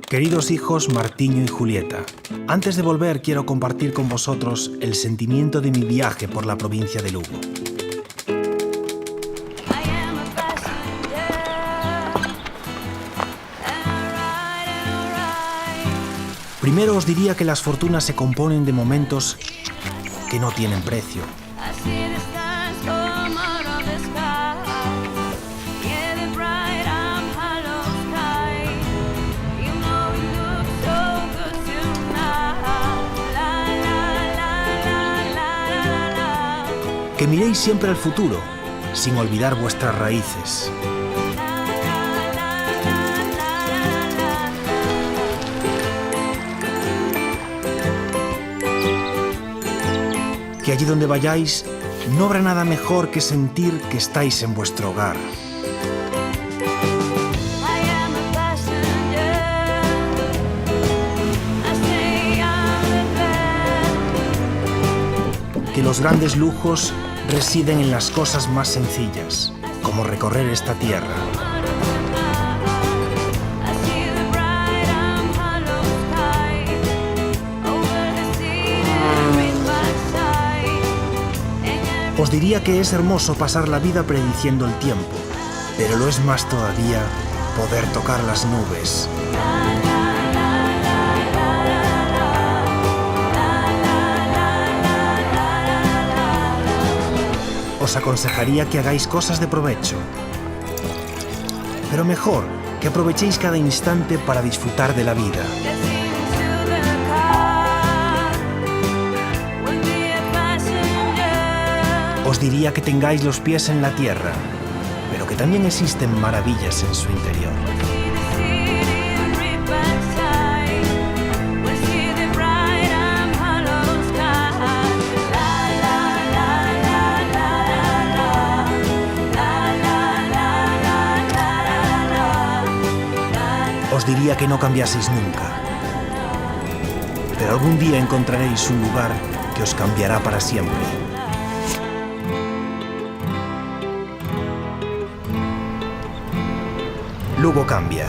Queridos hijos Martiño y Julieta, antes de volver quiero compartir con vosotros el sentimiento de mi viaje por la provincia de Lugo. Primero os diría que las fortunas se componen de momentos que no tienen precio. Que miréis siempre al futuro, sin olvidar vuestras raíces. Que allí donde vayáis, no habrá nada mejor que sentir que estáis en vuestro hogar. Que los grandes lujos residen en las cosas más sencillas, como recorrer esta tierra. Os diría que es hermoso pasar la vida prediciendo el tiempo, pero lo es más todavía poder tocar las nubes. Os aconsejaría que hagáis cosas de provecho, pero mejor que aprovechéis cada instante para disfrutar de la vida. Os diría que tengáis los pies en la tierra, pero que también existen maravillas en su interior. Os diría que no cambiaseis nunca, pero algún día encontraréis un lugar que os cambiará para siempre. Lugo cambia.